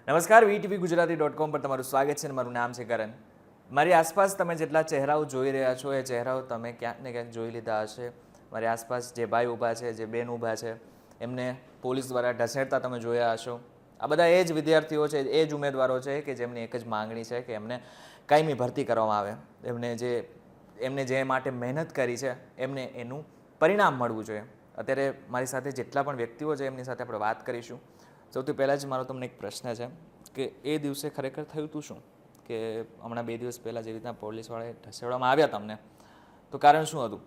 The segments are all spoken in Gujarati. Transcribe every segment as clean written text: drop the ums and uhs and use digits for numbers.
નમસ્કાર, વીટીવી ગુજરાતી.com પર તમારું સ્વાગત છે. મારું નામ છે કરણ. મારી આસપાસ તમે જેટલા ચહેરાઓ જોઈ રહ્યા છો એ ચહેરાઓ તમે ક્યાંક ને ક્યાંક જોઈ લીધા હશે. મારી આસપાસ જે ભાઈ ઊભા છે, જે બેન ઊભા છે, એમને પોલીસ દ્વારા ઢસેડતા તમે જોયા હશો. આ બધા એ જ વિદ્યાર્થીઓ છે, એ જ ઉમેદવારો છે કે જેમની એક જ માંગણી છે કે એમને કાયમી ભરતી કરવામાં આવે. એમને જે માટે મહેનત કરી છે એમને એનું પરિણામ મળવું જોઈએ. અત્યારે મારી સાથે જેટલા પણ વ્યક્તિઓ છે એમની સાથે આપણે વાત કરીશું. સૌથી પહેલાં જ મારો તમને એક પ્રશ્ન છે કે એ દિવસે ખરેખર થયું હતું શું? કે હમણાં 2 દિવસ પહેલાં જેવી રીતના પોલીસવાળાએ ઢસેડવામાં આવ્યા તમને, તો કારણ શું હતું?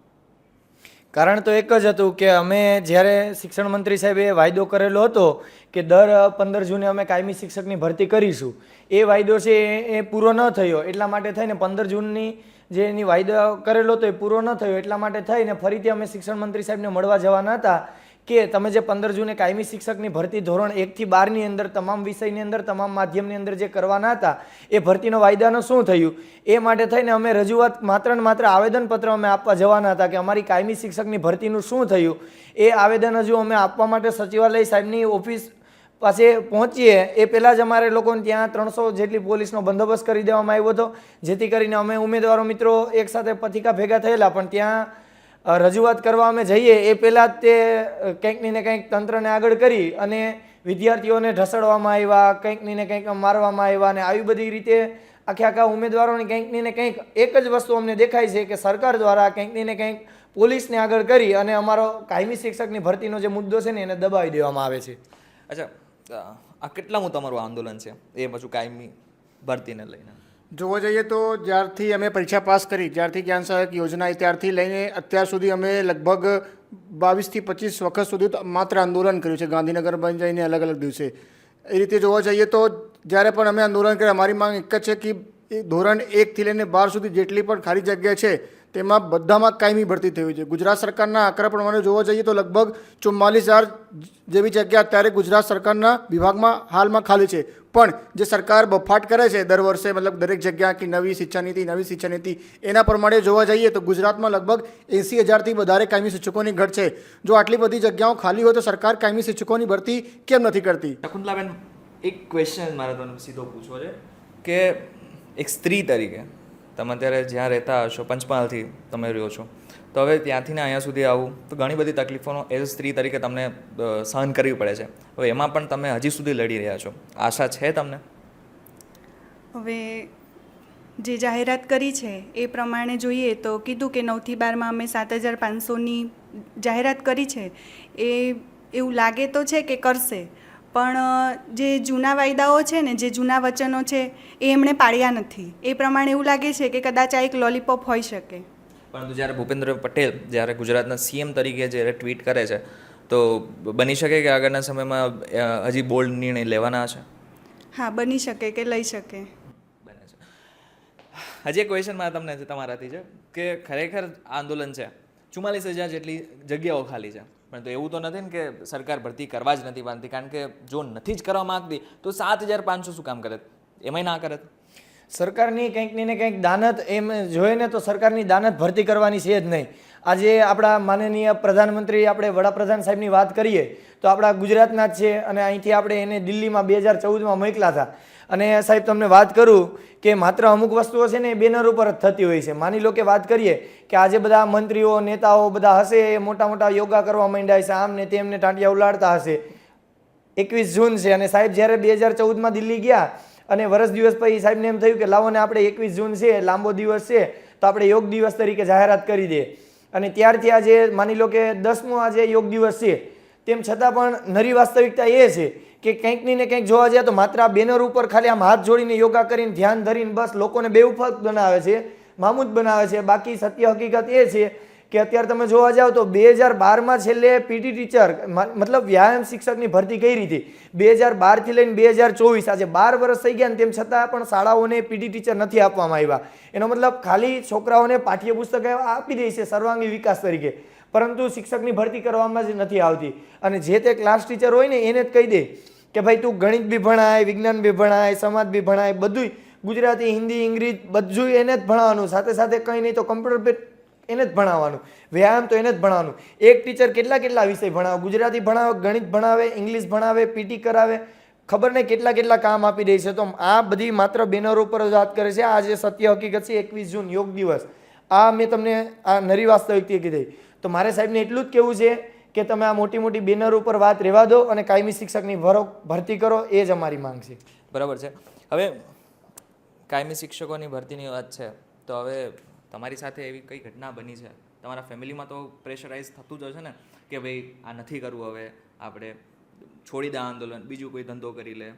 કારણ તો એક જ હતું કે અમે જ્યારે શિક્ષણ મંત્રી સાહેબે વાયદો કરેલો હતો કે દર 15 જૂને અમે કાયમી શિક્ષકની ભરતી કરીશું, એ વાયદો છે એ પૂરો ન થયો. એટલા માટે થઈને 15 જૂનની જે એની વાયદો કરેલો હતો એ પૂરો ન થયો. એટલા માટે થઈને ફરીથી અમે શિક્ષણ મંત્રી સાહેબને મળવા જવાના હતા કે તમે જે 15 જૂને કાયમી શિક્ષકની ભરતી ધોરણ 1 થી 12 ની અંદર તમામ વિષયની અંદર તમામ માધ્યમની અંદર જે કરવાના હતા એ ભરતીનો વાયદાનું શું થયું, એ માટે થઈને અમે રજૂઆત માત્ર ને માત્ર આવેદનપત્ર અમે આપવા જવાના હતા કે અમારી કાયમી શિક્ષકની ભરતીનું શું થયું. એ આવેદન હજુ અમે આપવા માટે સચિવાલય સાહેબની ઓફિસ પાસે પહોંચીએ એ પહેલાં જ અમારે લોકોને ત્યાં 300 જેટલી પોલીસનો બંદોબસ્ત કરી દેવામાં આવ્યો હતો, જેથી કરીને અમે ઉમેદવારો મિત્રો એકસાથે પથિકા ભેગા થયેલા. પણ ત્યાં રજૂઆત કરવા અમે જઈએ એ પહેલાં જ તે કંઈકની ને કંઈક તંત્રને આગળ કરી અને વિદ્યાર્થીઓને ઢસડવામાં આવ્યા, કંઈકની ને કંઈક મારવામાં આવ્યા અને આવી બધી રીતે આખા ઉમેદવારોની કંઈકની ને કંઈક એક જ વસ્તુ અમને દેખાય છે કે સરકાર દ્વારા કંઈકની ને કંઈક પોલીસને આગળ કરી અને અમારો કાયમી શિક્ષકની ભરતીનો જે મુદ્દો છે ને એને દબાવી દેવામાં આવે છે. અચ્છા, આ કેટલામું તમારું આંદોલન છે એ પાછું કાયમી ભરતીને લઈને? જોવા જઈએ તો જ્યારથી અમે પરીક્ષા પાસ કરી, જ્યારથી જ્ઞાન સહાયક યોજના આવી ત્યારથી લઈને અત્યાર સુધી અમે લગભગ 22 થી 25 વખત સુધી માત્ર આંદોલન કર્યું છે, ગાંધીનગર બંધ જઈને અલગ અલગ દિવસે. એ રીતે જોવા જઈએ તો જ્યારે પણ અમે આંદોલન કર્યા, અમારી માંગ એક જ છે કે ધોરણ 1 થી લઈને 12 સુધી જેટલી પણ ખાલી જગ્યા છે તેમાં બધામાં કાયમી ભરતી થવી છે. ગુજરાત સરકારના આંકડા પ્રમાણે જોવા જઈએ તો લગભગ 44,000 જેવી જગ્યા અત્યારે ગુજરાત સરકારના વિભાગમાં હાલમાં ખાલી છે. પણ જે સરકાર બફાટ કરે છે દર વર્ષે, મતલબ દરેક જગ્યા કે નવી શિક્ષા નીતિ એના પ્રમાણે જોવા જઈએ તો ગુજરાતમાં લગભગ 80,000થી વધારે કાયમી શિક્ષકોની ઘટ છે. જો આટલી બધી જગ્યાઓ ખાલી હોય તો સરકાર કાયમી શિક્ષકોની ભરતી કેમ નથી કરતી? શકુંતલાબેન, એક ક્વેશ્ચન મારે તમને સીધો પૂછવો છે કે એક સ્ત્રી તરીકે તમે અત્યારે જ્યાં રહેતા હશો, પંચમહાલથી તમે રહ્યો છો, તો હવે ત્યાંથી ને અહીંયા સુધી આવું તો ઘણી બધી તકલીફોનો એઝ સ્ત્રી તરીકે તમને સહન કરવી પડે છે. હવે એમાં પણ તમે હજી સુધી લડી રહ્યા છો, આશા છે તમને? હવે જે જાહેરાત કરી છે એ પ્રમાણે જોઈએ તો કીધું કે 9 થી 12માં અમે 7,500ની જાહેરાત કરી છે. એ એવું લાગે તો છે કે કરશે, પણ જે જૂના વાયદાઓ છે ને, જે જૂના વચનો છે એ એમણે પાળ્યા નથી. એ પ્રમાણે એવું લાગે છે કે કદાચ આ એક લોલીપોપ હોઈ શકે. પરંતુ જ્યારે ભૂપેન્દ્ર પટેલ જ્યારે ગુજરાતના સીએમ તરીકે જ્યારે ટ્વીટ કરે છે તો બની શકે કે આગળના સમયમાં હજી બોલ્ડ નિર્ણય લેવાના છે? હા, બની શકે કે લઈ શકે. બને છે. હજી એક ક્વેશ્ચન મારે તમને તમારાથી છે કે ખરેખર આંદોલન છે, 44,000 જેટલી જગ્યાઓ ખાલી છે, પરંતુ એવું તો નથી ને કે સરકાર ભરતી કરવા જ નથી માંગતી? કારણ કે જો નથી જ કરવા માંગતી તો 7,500 શું કામ કરે? એમાંય ના કરે? સરકારની કંઈકની ને કંઈક દાનત એમ જોઈએ ને તો સરકારની દાનત ભરતી કરવાની છે જ નહીં. આજે આપણા માનનીય પ્રધાનમંત્રી, આપણે વડાપ્રધાન સાહેબની વાત કરીએ તો આપણા ગુજરાતના જ છે અને અહીંથી આપણે એને દિલ્હીમાં 2014માં મોકલા હતા. અને સાહેબ તમને વાત કરું કે માત્ર અમુક વસ્તુઓ છે ને એ બેનર ઉપર જ થતી હોય છે. માની લો કે વાત કરીએ કે આજે બધા મંત્રીઓ, નેતાઓ બધા હશે, મોટા મોટા યોગા કરવા માંડ્યા છે, આમ ને તેમને ટાંટિયા ઉલાડતા હશે. 21 જૂન છે અને સાહેબ જ્યારે 2014માં દિલ્હી ગયા અને વર્ષ દિવસ પછી સાહેબને એમ થયું કે લાવો ને આપણે 21 જૂન છે, લાંબો દિવસ છે, તો આપણે યોગ દિવસ તરીકે જાહેરાત કરી દઈએ. અને ત્યારથી આજે માની લો કે 10મો આજે યોગ દિવસ છે, તેમ છતાં પણ નરી વાસ્તવિકતા એ છે કે કંઈકની ને કંઈક જોવા જાય તો માત્ર આ બેનર ઉપર ખાલી આમ હાથ જોડીને યોગા કરીને ધ્યાન ધરીને બસ લોકોને બેવફાક બનાવે છે, મામૂદ બનાવે છે. બાકી સત્ય હકીકત એ છે કે અત્યારે તમે જોવા જાઓ તો 2012માં છેલ્લે પીટી ટીચર મતલબ વ્યાયામ શિક્ષકની ભરતી કરી હતી. 2012થી લઈને 2024 આજે 12 વર્ષ થઈ ગયા, તેમ છતાં પણ શાળાઓને પીટી ટીચર નથી આપવામાં આવ્યા. એનો મતલબ ખાલી છોકરાઓને પાઠ્યપુસ્તક આપી દે છે સર્વાંગી વિકાસ તરીકે, પરંતુ શિક્ષકની ભરતી કરવામાં જ નથી આવતી. અને જે તે ક્લાસ ટીચર હોય ને એને જ કહી દે કે ભાઈ તું ગણિત બી ભણાય, વિજ્ઞાન બી ભણાય, સમાજ બી ભણાય, બધું ગુજરાતી, હિન્દી, ઇંગ્લિશ બધું એને જ ભણાવવાનું, સાથે સાથે કંઈ નહીં તો કમ્પ્યુટર એને જ ભણાવવાનું, વ્યાયામ તો એને જ ભણાવવાનું. એક ટીચર કેટલા વિષય ભણાવે? ગુજરાતી ભણાવે, ગણિત ભણાવે, ઇંગ્લિશ ભણાવે, પીટી કરાવે, ખબર નહીં કેટલા કેટલા કામ આપી દે છે. તો આ બધી માત્ર બેનરો પર જ વાત કરે છે. આ જે સત્ય હકીકત છે 21 જૂન યોગ દિવસ, આ મેં તમને આ નરી વાસ્તવિકતા કીધી. તો મારે સાહેબને એટલું જ કહેવું છે કે તમે આ મોટી મોટી બેનર ઉપર વાત રહેવા દો અને કાયમી શિક્ષકની ભરતી કરો, એ જ અમારી માંગ છે. બરાબર છે. હવે કાયમી શિક્ષકોની ભરતીની વાત છે, તો હવે તમારી સાથે એવી કઈ ઘટના બની છે? તમારા ફેમિલીમાં તો પ્રેશરાઇઝ થતું જ હશે ને કે ભાઈ આ નથી કરવું, હવે આપણે छोड़ी दे आंदोलन, बीजू कोई धंधो करी ले?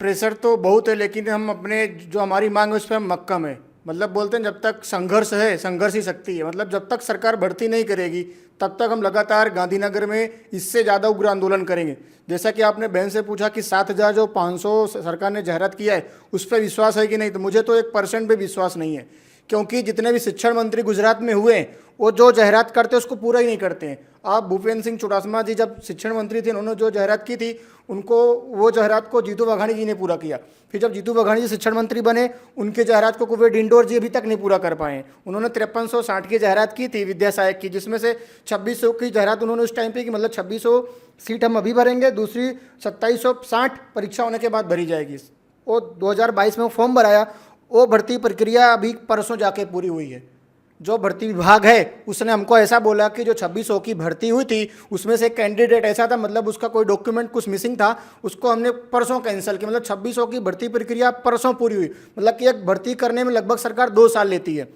प्रेशर तो बहुत है, लेकिन हम अपने जो हमारी मांग है उस पर हम मक्कम है. मतलब बोलते हैं जब तक संघर्ष है संघर्ष ही शक्ति है. मतलब जब तक सरकार भर्ती नहीं करेगी तब तक हम लगातार गांधीनगर में इससे ज़्यादा उग्र आंदोलन करेंगे. जैसा कि आपने बहन से पूछा कि 7,000 जो 500 सरकार ने जाहिरात किया है उस पर विश्वास है कि नहीं, तो मुझे तो 1% पे विश्वास नहीं है. क्योंकि जितने भी शिक्षण मंत्री गुजरात में हुए हैं वो जो जाहिरात करते हैं उसको पूरा ही नहीं करते हैं. आप भूपेंद्र सिंह चुड़ासमा जी जब शिक्षण मंत्री थे उन्होंने जो जाहिरात की थी उनको वो जाहिरात को जीतू वाघाणी जी ने पूरा किया. फिर जब जीतू वाघाणी जी शिक्षण मंत्री बने उनके जाहिरात को कुबेर डिंडोर जी अभी तक नहीं पूरा कर पाए. उन्होंने 5360 की जाहिरात की थी विद्या सहायक की, जिसमें से 2600 की जाहिरात उन्होंने उस टाइम पे की. मतलब 2600 सीट हम अभी भरेंगे, दूसरी 2760 परीक्षा होने के बाद भरी जाएगी. वो 2022 में फॉर्म भराया, वो भर्ती प्रक्रिया अभी परसों जाके पूरी हुई है. जो भर्ती विभाग है उसने हमको ऐसा बोला कि जो 2600 की भर्ती हुई थी उसमें से कैंडिडेट ऐसा था, मतलब उसका कोई डॉक्यूमेंट कुछ मिसिंग था, उसको हमने परसों कैंसिल किया. मतलब 2600 की भर्ती प्रक्रिया परसों पूरी हुई. मतलब कि एक भर्ती करने में लगभग सरकार 2 साल लेती है.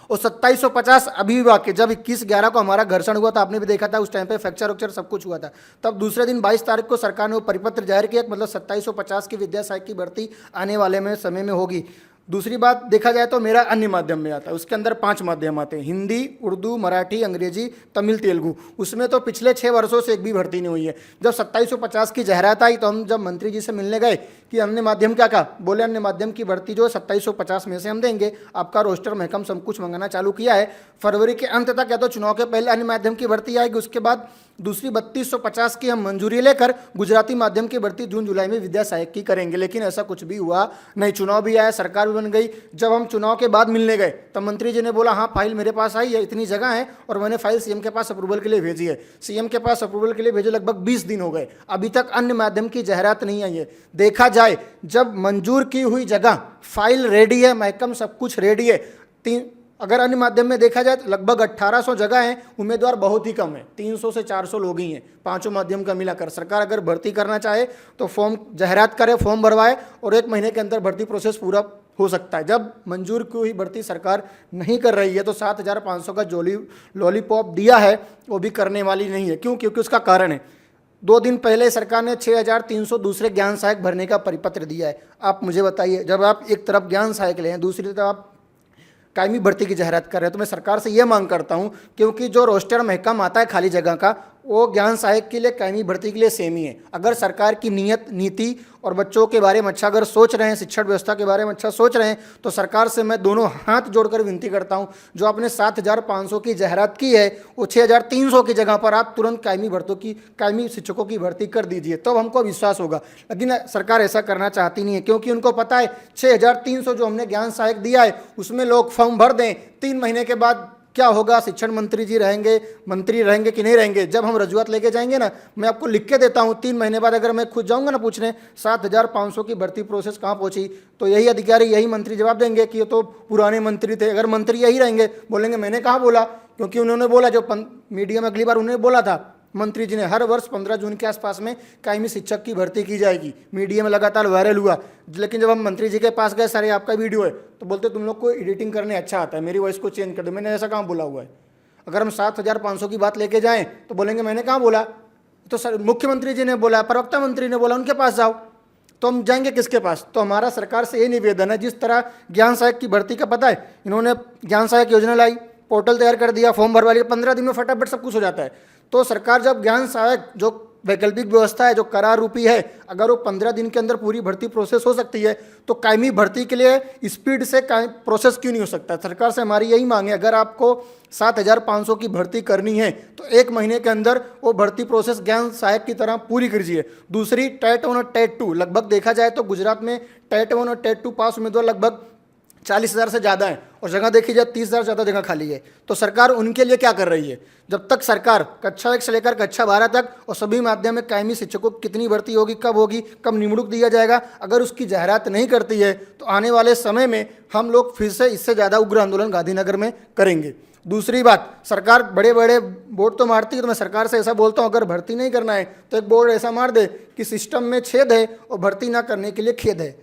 और 2750 अभी भी बाकी. जब 21/11 को हमारा घर्षण हुआ था, आपने भी देखा था, उस टाइम पे फ्रैक्चर उक्चर सब कुछ हुआ था. तब दूसरे दिन 22 तारीख को सरकार ने वो परिपत्र जारी किया, मतलब 2750 की विद्या सहायक की भर्ती आने वाले में समय में होगी. दूसरी बात देखा जाए तो मेरा अन्य माध्यम में आता है, उसके अंदर 5 माध्यम आते हैं, हिंदी, उर्दू, मराठी, अंग्रेजी, तमिल, तेलुगु. उसमें तो पिछले 6 वर्षों से एक भी भर्ती नहीं हुई है. जब 2750 की जाहिरात आई तो हम जब मंत्री जी से मिलने गए कि अन्य माध्यम क्या कहा, बोले अन्य माध्यम की भर्ती जो 2750 में से हम देंगे, आपका रोस्टर महकम सब कुछ मंगाना चालू किया है. फरवरी के अंत तक या तो चुनाव के पहले अन्य माध्यम की भर्ती आएगी, उसके बाद दूसरी 3250 की हम मंजूरी लेकर गुजराती माध्यम की भर्ती जून जुलाई में विद्या सहायक की करेंगे. लेकिन ऐसा कुछ भी हुआ नहीं. चुनाव भी आया, सरकार भी बन गई. जब हम चुनाव के बाद मिलने गए तब मंत्री जी ने बोला हाँ फाइल मेरे पास आई है, इतनी जगह है, और मैंने फाइल सीएम के पास अप्रूवल के लिए भेजी है. सीएम के पास अप्रूवल के लिए भेजे लगभग 20 दिन हो गए, अभी तक अन्य माध्यम की जाहिरात नहीं आई है. देखा जाए जब मंजूर की हुई जगह फाइल रेडी है, महकम सब कुछ रेडी है. अगर अन्य माध्यम में देखा जाए तो लगभग 1800 जगह हैं, उम्मीदवार बहुत ही कम है, 300 से 400 लोग ही हैं पांचों माध्यम का मिलाकर. सरकार अगर भर्ती करना चाहे तो फॉर्म जाहिरात करे, फॉर्म भरवाए और 1 महीने के अंदर भर्ती प्रोसेस पूरा हो सकता है. जब मंजूर की हुई भर्ती सरकार नहीं कर रही है तो 7500 का लॉलीपॉप दिया है वो भी करने वाली नहीं है. क्यों? क्योंकि उसका कारण है 2 दिन पहले सरकार ने 6300 दूसरे ज्ञान सहायक भरने का परिपत्र दिया है. आप मुझे बताइए, जब आप एक तरफ ज्ञान सहायक ले हैं, दूसरी तरफ आप कायमी भर्ती की जाहिरात कर रहे हैं, तो मैं सरकार से ये मांग करता हूं, क्योंकि जो रोस्टर महकम आता है खाली जगह का वो ज्ञान सहायक के लिए कायमी भर्ती के लिए सेम ही है. अगर सरकार की नीयत, नीति और बच्चों के बारे में अच्छा अगर सोच रहे हैं, शिक्षण व्यवस्था के बारे में अच्छा सोच रहे हैं, तो सरकार से मैं दोनों हाथ जोड़कर विनती करता हूं, जो आपने 7500 की जाहिरात की है वो 6300 की जगह पर आप तुरंत कायमी शिक्षकों की भर्ती कर दीजिए, तब हमको विश्वास होगा. लेकिन सरकार ऐसा करना चाहती नहीं है, क्योंकि उनको पता है 6300 जो हमने ज्ञान सहायक दिया है उसमें लोग फॉर्म भर दें, 3 महीने के बाद क्या होगा, शिक्षण मंत्री जी रहेंगे, मंत्री रहेंगे कि नहीं रहेंगे. जब हम रजूआत लेके जाएंगे ना, मैं आपको लिख के देता हूँ, 3 महीने बाद अगर मैं खुद जाऊँगा ना पूछने 7500 की भर्ती प्रोसेस कहाँ पहुँची, तो यही अधिकारी, यही मंत्री जवाब देंगे कि ये तो पुराने मंत्री थे. अगर मंत्री यही रहेंगे, बोलेंगे मैंने कहाँ बोला, क्योंकि उन्होंने बोला, जो मीडिया में अगली बार उन्होंने बोला था मंत्री जी ने, हर वर्ष 15 जून के आसपास में कायमी शिक्षक की भर्ती की जाएगी. मीडिया में लगातार वायरल हुआ. लेकिन जब हम मंत्री जी के पास गए, सर आपका वीडियो है, तो बोलते तुम लोग को एडिटिंग करने अच्छा आता है, मेरी वॉइस को चेंज कर दो. मैंने ऐसा कहाँ बोला हुआ है. अगर हम 7500 की बात लेके जाएं तो बोलेंगे मैंने कहाँ बोला, तो सर मुख्यमंत्री जी ने बोला, प्रवक्ता मंत्री ने बोला, उनके पास जाओ. तो हम जाएंगे किसके पास? तो हमारा सरकार से ये निवेदन है, जिस तरह ज्ञान सहायक की भर्ती का पता है, इन्होंने ज्ञान सहायक योजना लाई, पोर्टल तैयार कर दिया, फॉर्म भरवा लिया, 15 दिन में फटाफट सब कुछ हो जाता है. तो सरकार जब ज्ञान सहायक जो वैकल्पिक व्यवस्था है, जो करार रूपी है, अगर वो 15 दिन के अंदर पूरी भर्ती प्रोसेस हो सकती है, तो कायमी भर्ती के लिए स्पीड से प्रोसेस क्यों नहीं हो सकता? सरकार से हमारी यही मांग है, अगर आपको 7500 की भर्ती करनी है तो 1 महीने के अंदर वो भर्ती प्रोसेस ज्ञान सहायक की तरह पूरी कीजिए. दूसरी, टेट 1 और टेट 2, लगभग देखा जाए तो गुजरात में टेट 1 और टेट 2 पास उम्मीदवार लगभग 40,000 से ज़्यादा है और जगह देखी जाए 30,000 ज़्यादा जगह खाली है। तो सरकार उनके लिए क्या कर रही है? जब तक सरकार कक्षा 1 से लेकर कक्षा 12 तक और सभी माध्यमिक कायमी शिक्षकों की कितनी भर्ती होगी, कब निमणूक दिया जाएगा, अगर उसकी जाहिरात नहीं करती है तो आने वाले समय में हम लोग फिर से इससे ज़्यादा उग्र आंदोलन गांधीनगर में करेंगे। दूसरी बात, सरकार बड़े बड़े बोर्ड तो मारती है, तो मैं सरकार से ऐसा बोलता हूँ, अगर भर्ती नहीं करना है तो एक बोर्ड ऐसा मार दे कि सिस्टम में छेद है और भर्ती ना करने के लिए खेद है।